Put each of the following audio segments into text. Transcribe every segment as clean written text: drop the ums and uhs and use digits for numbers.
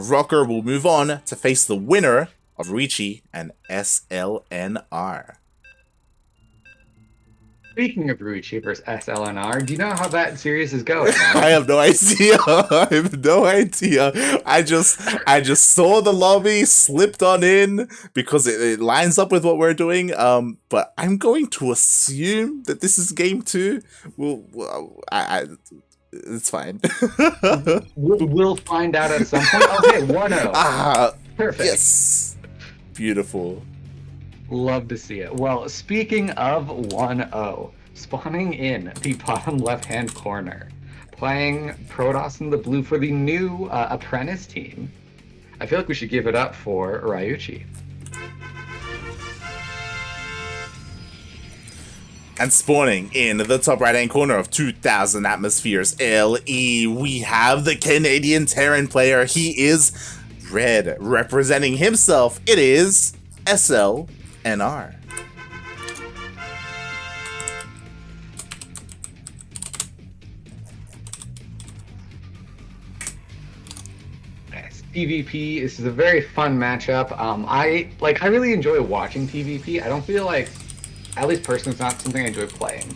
Rocker will move on to face the winner of Ruiyichi and SLNR. Speaking of Ruiyichi versus SLNR, do you know how that series is going? I have no idea. I have no idea. I just saw the lobby, slipped on in because it lines up with what we're doing. But I'm going to assume that this is game 2. It's fine. We'll find out at some point. Okay, 1-0. Perfect. Yes. Beautiful. Love to see it. Well, speaking of 1-0, spawning in the bottom left-hand corner, playing Protoss in the blue for the new apprentice team, I feel like we should give it up for Ruiyichi. And spawning in the top right-hand corner of 2,000 atmospheres LE, we have the Canadian Terran player. He is red, representing himself. It is SLNR. PvP, this is a very fun matchup. I really enjoy watching PvP. I don't feel like, at least personally, it's not something I enjoy playing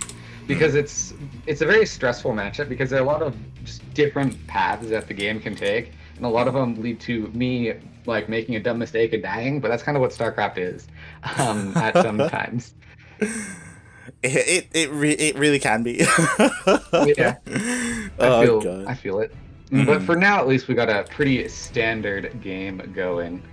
because it's a very stressful matchup because there are a lot of just different paths that the game can take, and a lot of them lead to me like making a dumb mistake and dying. But that's kind of what StarCraft is at some times. It really can be. Yeah, I feel it. But for now, at least we got a pretty standard game going.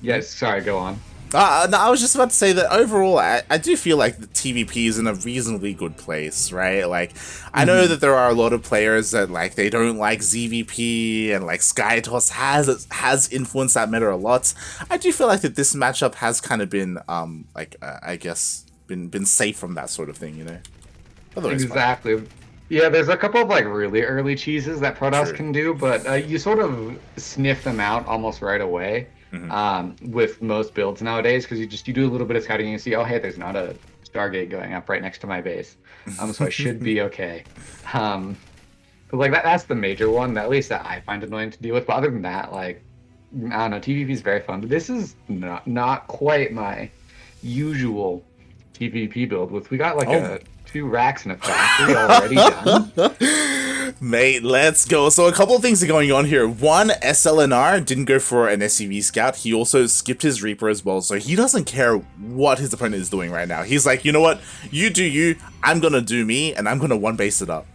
Yes, sorry, go on. No, I was just about to say that overall, I do feel like the TVP is in a reasonably good place, right? Like, I know that there are a lot of players that, like, they don't like ZVP, and, like, SkyToss has influenced that meta a lot. I do feel like that this matchup has kind of been, I guess, been safe from that sort of thing, you know? Exactly. Yeah, there's a couple of, like, really early cheeses that Protoss can do, but you sort of sniff them out almost right away. With most builds nowadays, because you do a little bit of scouting and you see, oh hey, there's not a Stargate going up right next to my base, so I should be okay. But like that's the major one, at least that I find annoying to deal with. But other than that, like, I don't know, TVP is very fun. But this is not quite my usual TVP build. We got like 2 racks in a factory already done. Mate, let's go. So a couple of things are going on here. One, SLNR didn't go for an SCV scout. He also skipped his Reaper as well. So he doesn't care what his opponent is doing right now. He's like, you know what? You do you. I'm going to do me, and I'm going to one-base it up.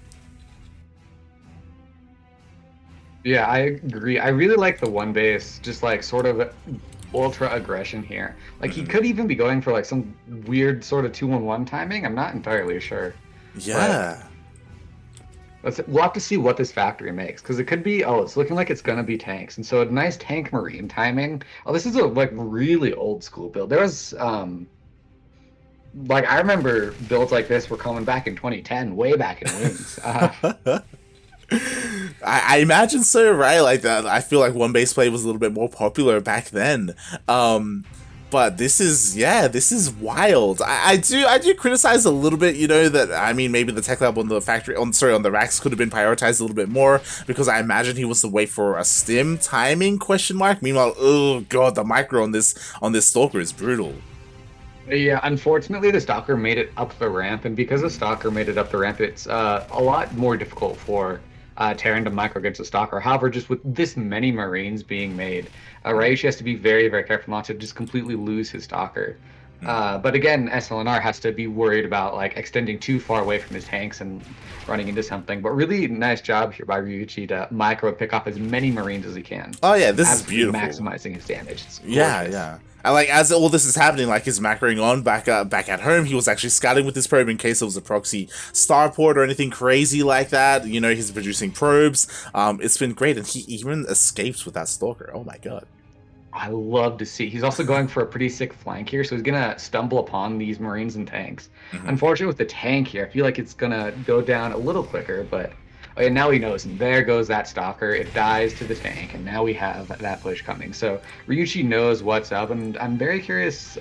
Yeah, I agree. I really like the one base, just like sort of ultra aggression here. Like he could even be going for like some weird sort of 2-1-1 timing. I'm not entirely sure. Yeah. We'll have to see what this factory makes, because it could be, it's looking like it's gonna be tanks, and so a nice tank marine timing. This is a like really old school build. There was like I remember builds like this were coming back in 2010, way back in Wings. I imagine so, right? Like that. I feel like one base play was a little bit more popular back then. But this is wild. I do criticize a little bit, you know, that I mean maybe the tech lab on the factory on the racks could have been prioritized a little bit more, because I imagine he was to wait for a stim timing ? Meanwhile, oh god, the micro on this stalker is brutal. Yeah, unfortunately the stalker made it up the ramp, and because the stalker made it up the ramp, it's a lot more difficult for Terran to micro against the stalker. However, just with this many Marines being made, Ruiyichi has to be very, very careful not to just completely lose his stalker. But again, SLNR has to be worried about like extending too far away from his tanks and running into something. But really nice job here by Ruiyichi to micro pick off as many Marines as he can. Oh yeah, this is beautiful. Maximizing his damage. Yeah. I like, as all this is happening, like he's macroing on back at home, he was actually scouting with his probe in case it was a proxy starport or anything crazy like that. You know, he's producing probes. It's been great, and he even escapes with that stalker. Oh my god. I love to see. He's also going for a pretty sick flank here, so he's gonna stumble upon these Marines and tanks. Unfortunately, with the tank here, I feel like it's gonna go down a little quicker, but now he knows, and there goes that stalker. It dies to the tank, and now we have that push coming. So Ruiyichi knows what's up, and I'm very curious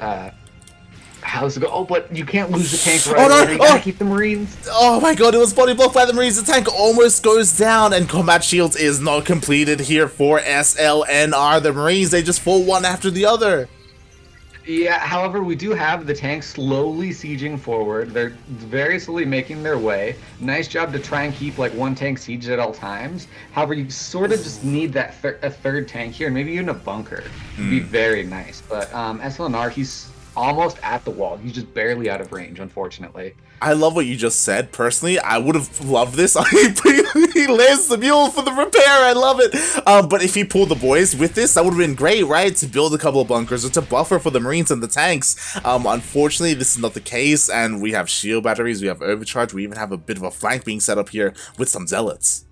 How's it go? Oh, but you can't lose the tank right Oh no! away. You gotta keep the Marines. Oh my god, it was body blocked by the Marines. The tank almost goes down, and combat shields is not completed here for SLNR. The Marines, they just fall one after the other. Yeah, however, we do have the tanks slowly sieging forward. They're very slowly making their way. Nice job to try and keep like one tank sieged at all times. However, you sort of just need that a third tank here, and maybe even a bunker. Would be very nice. But SLNR, he's almost at the wall. He's just barely out of range, unfortunately. I love what you just said. Personally, I would have loved this. He lands the mule for the repair. I love it. But if he pulled the boys with this, that would have been great, right? To build a couple of bunkers or to buffer for the Marines and the tanks. Unfortunately, this is not the case, and we have shield batteries, we have overcharge, we even have a bit of a flank being set up here with some zealots.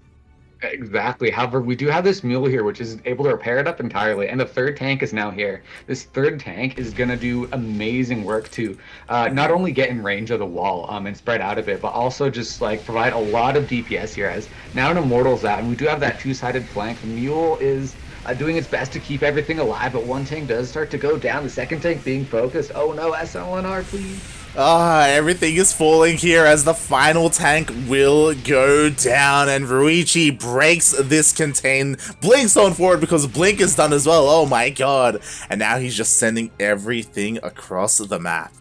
Exactly. However, we do have this mule here, which is able to repair it up entirely, and the third tank is now here. This third tank is going to do amazing work to not only get in range of the wall and spread out a bit, but also just like provide a lot of DPS here, as now an Immortal's out, and we do have that two-sided flank. The mule is doing its best to keep everything alive, but one tank does start to go down. The second tank being focused. Oh no, SLNR, please. Everything is falling here as the final tank will go down, and Ruiyichi breaks this contain. Blink's on forward because Blink is done as well. Oh my god. And now he's just sending everything across the map.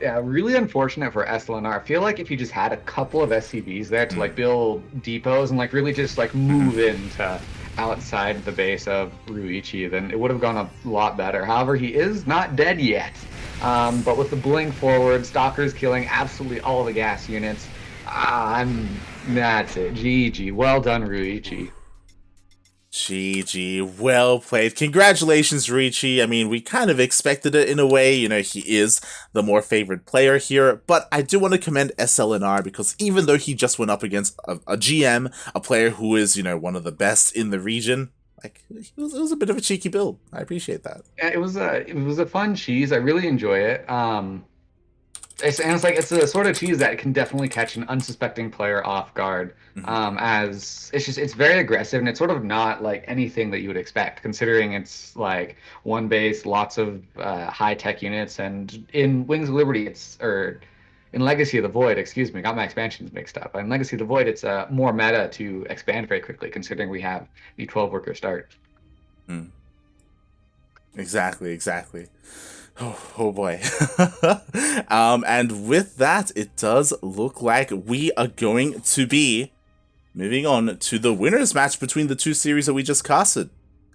Yeah, really unfortunate for SLNR. I feel like if you just had a couple of SCVs there to like build depots and like really just like move into outside the base of Ruiyichi, then it would have gone a lot better. However, he is not dead yet. But with the Blink forward, Stalker's killing absolutely all the gas units. That's it. GG. Well done, Ruiyichi. GG. Well played. Congratulations, Ruiyichi. I mean, we kind of expected it in a way. You know, he is the more favored player here. But I do want to commend SLNR because even though he just went up against a GM, a player who is, you know, one of the best in the region, like, it was a bit of a cheeky build. I appreciate that. Yeah, it was a fun cheese. I really enjoy it. It's a sort of cheese that can definitely catch an unsuspecting player off guard. As it's very aggressive, and it's sort of not like anything that you would expect, considering it's like one base, lots of high tech units, and in Wings of Liberty, in Legacy of the Void, excuse me, got my expansions mixed up. In Legacy of the Void, it's more meta to expand very quickly, considering we have the 12-worker start. Exactly. Oh boy. And with that, it does look like we are going to be moving on to the winners match between the two series that we just casted.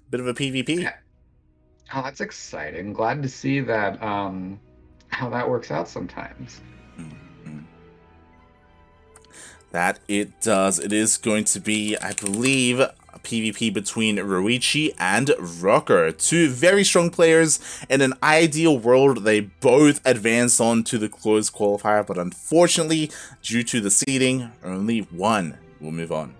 Bit of a PvP. Oh, that's exciting. Glad to see that how that works out sometimes. That it does. It is going to be, I believe, a PvP between Ruiyichi and Rocker. Two very strong players. In an ideal world, they both advanced on to the closed qualifier, but unfortunately, due to the seeding, only one will move on.